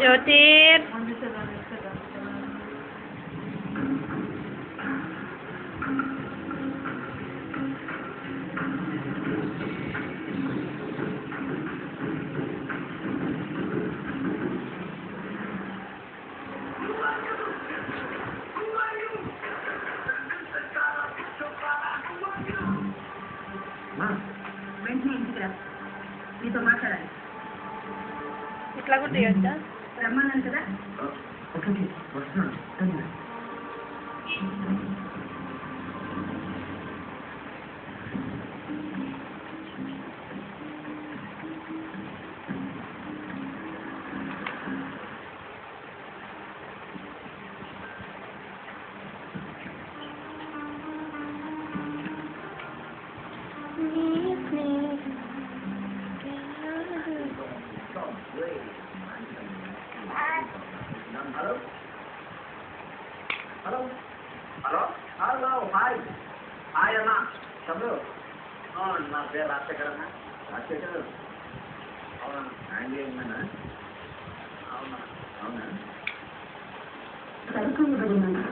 ज्योतिर నీతో మాట్లాడాలి. ఇట్లా కూడా తీయొచ్చా? రమ్మన్నాను కదా. ఓకే వస్తున్నాను. Hello? Hello? Hello? Hello? Hi. Hi, Anna. Hello? Oh, నా పేరు రాజశేఖర్. రాజశేఖర్ అవునా? హ్యాండ్ అయిందన్నా? అవునా? అవునా? చదువుకున్నాను.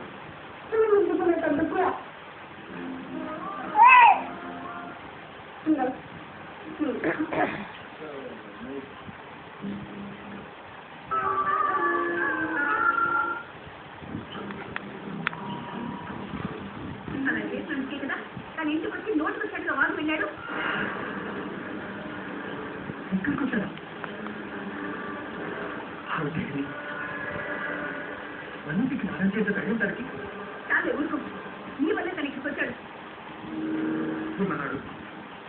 కదా తన ఇంటికి వచ్చి నోటు వచ్చేట్టుగా వాడు వెళ్ళాడు. ఎక్కడికి వచ్చారా? అన్నింటికి అరేంజ్ చేసే టైం తనకి చాలే ఊరుకో. నీ వల్ల తన ఇక్కడికి వచ్చాడు. ఏమన్నాడు?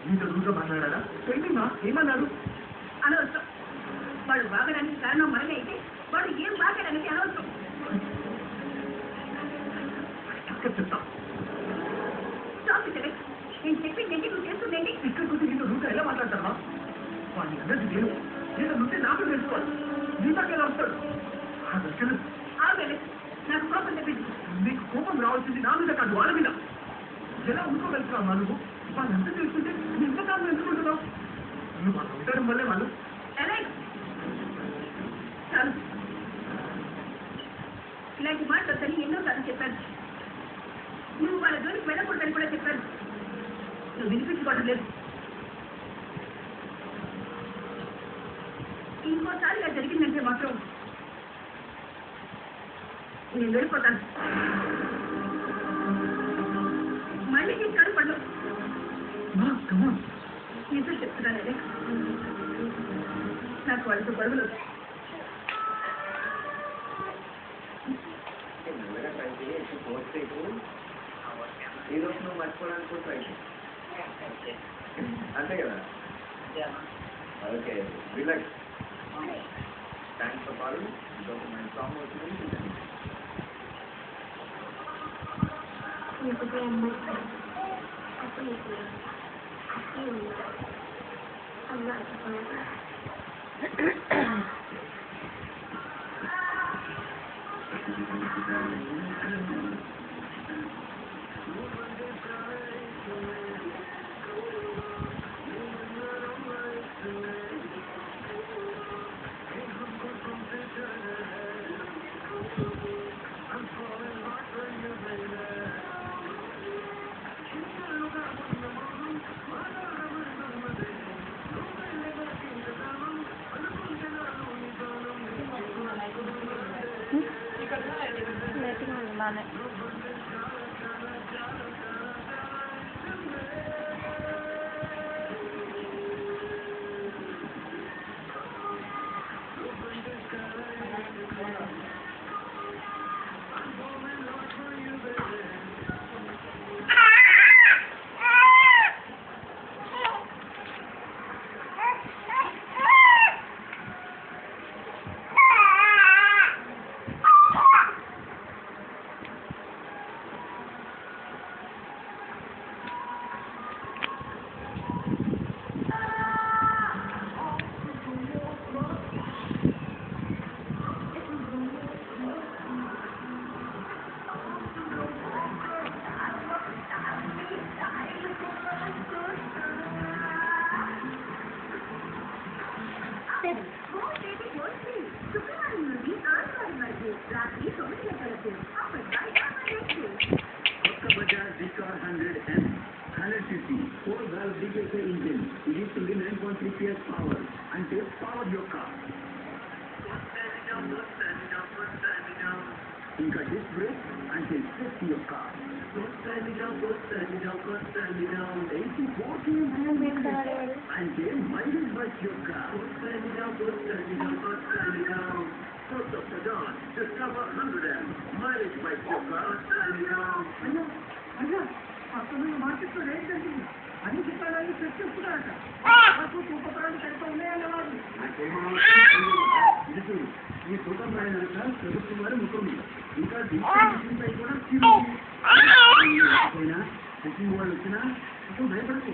నీతో రూగా మాట్లాడారా? తెలియమా ఏమన్నాడు? అనవసరం. వాడు బాగడానికి కారణం మనమే అయితే వాడు ఏం బాగడానికి అనవసరం. చెప్తా స్టాప్ ఇట్. నేను చెప్పింది నువ్వు చేస్తుందేంటి? ఇక్కడికి వచ్చి నీతో రూగా ఎలా మాట్లాడతారా? వాడిని అన్నది నేను నేను నుండి నాకు తెలుసుకోవాలి. నీతాకి ఎలా వస్తాడు? ఆ దర్శనం ఆగలేదు. నాకు కోపం తెప్పింది. నీకు కోపం రావాల్సింది నా మీద కాదు వాళ్ళ మీద. ఎలా ఉంచుకోగలుగుతున్నావు నువ్వు? వాళ్ళు ఎంత తెలుసుకుంటే నువ్వు ఇంతకాలం ఎందుకుంటున్నావు? నువ్వు వాళ్ళు ఉండడం వల్లే వాళ్ళు చాలు. ఇలాంటి మాటలు ఎన్నోసార్లు చెప్పాను. నువ్వు వాళ్ళ జోలికి వెళ్ళకూడదని కూడా చెప్పాను. నువ్వు వినిపించుకోవడం లేదు. ఇంకోసారి ఇలా జరిగిందంటే మాత్రం నేను వెళ్ళిపోతాను. మళ్ళీ తీసుకాడు పడు. నిజం చెప్తున్నానే. నాకు వాళ్ళతో గొడవలు మెల్లగా ట్రై చేయి. ఎక్కువ ఫోర్స్ చేయకు. ఈ రోజు నువ్వు మర్చిపోవడానికి కూడా ట్రై చేయి. అంతే కదా? Okay relax. Thanks for calling. ఇంకొక మంచి సాంగ్ వచ్చింది. బాగానే Go, baby, go see. శుక్రవారం నుండి ఆదివారం వరకు రాత్రి 9 గంటలకు కొత్త Bajaj డికార్ 100M 100cc 4-valve DKK engine. ఇది ఇస్తుంది 9.3 PS పవర్. అంటే పవర్ యొక్క ఇంకా డిస్క్ బ్రేక్ అంటే సేఫ్టీ యొక్క 84 అంటే మైలేజ్ బైక్ యొక్క కొత్త Bajaj discover 100M mileage bike యొక్క అయ్యా అసలు మార్కెట్లో రేట్ తగ్గింది అన్ని చిత్రాలు సెట్ చేస్తున్నారట నాకు సూపరాలు సరిగ్గా ఉన్నాయన్న వాళ్ళు ఇది ఈ సూపర్ బ్రాండ్ అంతా ప్రభుత్వం వారి ముఖ్యం. ఇంకా డిజిటల్ పై కూడా చెకింగ్ వాళ్ళు వచ్చినా అసలు భయపడకు.